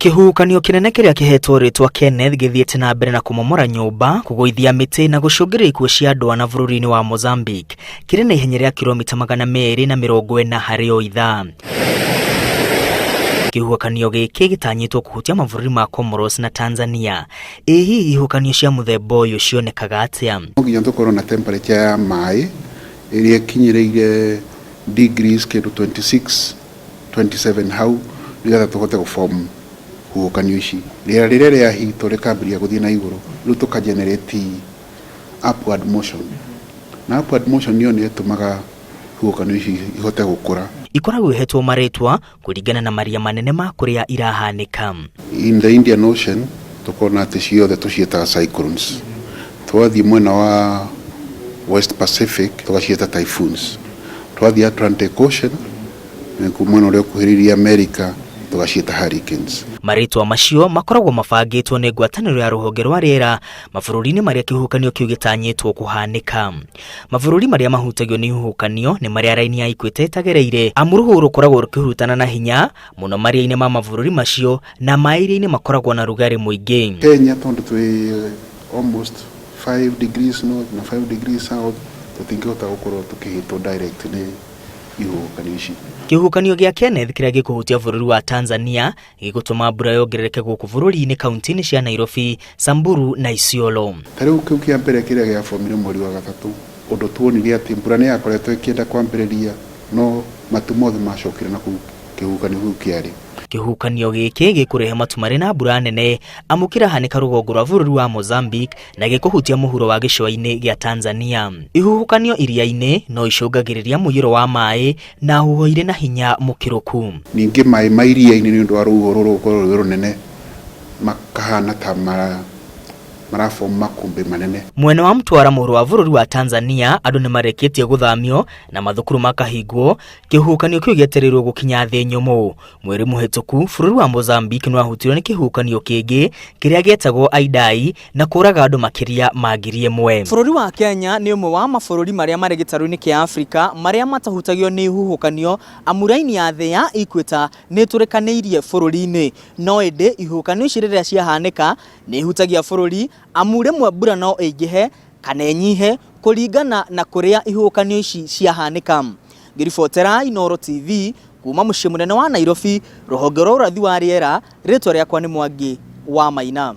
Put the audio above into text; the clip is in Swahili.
Kihukanio kinene kiria kihetwo ritwa Kenneth githiete na mbere na kumomora nyumba, kugoithia miti na gucungira ikuo cia andu ana bururi-ini wa Mozambique kiri na ihenya ria kilomita 240 harĩ o ithaa. Kihukanio giki gitanyitwo kuhutia mabũrũri ma Comoros na Tanzania. Hihi ihukanio cia muthemba uyu cionekaga atia? Nginya tukorwo na temperature ya mai iria kinyireire degrees kindu 26 27 hau nigetha tuhote guform hukanio ici. Rĩrĩa rĩa hito rĩkambĩrĩria gũthiĩ na igũrũ, rĩu tuka generate upward motion. Na upward motion niyo nĩ ĩtũmaga hukanio ici ihote gũkũra. Ikoragwo ihetwo marĩtwa kũringana na maria manene ma kũrĩa irahanĩka. In the Indian Ocean tukona atĩ ciothe tũciĩtaga cyclones. Twathiĩ mwena wa West Pacific tugaciĩta typhoons. Twathiĩ Atlantic Ocean mwena ũrĩa ũkuhĩrĩirie America tugaciĩta hurricanes. Marĩtwa macio makoragwo mabangĩtwo nĩ ngwatanĩro ya rũhonge rwa rĩera mabũrũri-inĩ marĩa kĩhukanio kĩu gĩtanyĩtwo kũhanĩka. Mabũrũri marĩa mahutagio nĩ ihukanio nĩ marĩa raini ya Ikwete ĩtagereire, amu rũhuho rũkoragwo rũkĩhurutana na hinya mũno maria-inĩ ma mabũrũri macio, na maĩ iria-inĩ makoragwo na rugarĩ mũingĩ. Kenya tondũ twĩ almost 5 degrees north na 5 degrees south, tũtingĩhota gũkorwo tũkĩhĩtwo direct nĩ ihukanio ici. Kihukanio gĩa Kenneth kiria gikuhutia bũrũri wa Tanzania gigũtũma mbura yongerereke gũkũ bũrũri-inĩ kaunti-inĩ cia Nairobi, Samburu na Isiolo. Tarĩu kĩu kĩa mbere kĩrĩa gĩafomire mweri wa gatatũ, ũndũ tuonire atĩ mbura nĩ yakoretwo ĩkĩenda kwambĩrĩria, no matu mothe macokire na kihukanio kĩu kĩarĩ. Kihukanio gĩkĩ gĩkũrehe matu marĩ na mbura nene, amu kĩrahanĩka rũgongo rwa bũrũri wa Mozambique na gĩkũhutia mũhuro wa gĩcũa-inĩ gĩa Tanzania. Ihuhukanio iria-inĩ no icũngagĩrĩria mũiyũro wa maĩ na huho irĩ na hinya mũkĩrũku. Ningĩ maĩ ma iria-inĩ nĩ ũndũ wa rũhuho rũrũ gũkorwo rwĩ rũnene makahana ta marafom makumbi manene. Mwena wa Mtwara mũhuro wa bũrũri wa Tanzania andũ nĩ marekĩtie gũthamio na mathukuru makahingwo. Kihukanio kĩu gĩetereirwo gũkinya thĩ nyũmũ. Mweri mũhĩtũku bũrũri wa Mozambique nĩ wahutirwo nĩ kihukanio kĩngĩ kĩrĩa gĩetagwo Idai na kũraga andũ makĩria ma 1,000. Bũrũri wa Kenya nĩ ũmwe wa mabũrũri marĩa marĩ gĩtarũ-inĩ kĩa Afrika marĩa matahutagio nĩ ihuhũkanio, amu raini ya thĩ ya Ikweta nĩ ĩtũrĩkanĩirie bũrũri-inĩ, no ĩndĩ ihuhũkanio ici rĩrĩa ciahanĩka nĩ ihutagia bũrũri, amu rĩmwe mbura no ĩingĩhe kana ĩnyihe kũringana na kũrĩa ihuhũkanio ici ciahanĩka. Ngĩribotera Inooro TV kuma mũciĩ mũnene wa Nairobi, rũhonge rwa ũrathi wa rĩera, rĩtwa rĩakwa nĩ Mwangi wa Maina.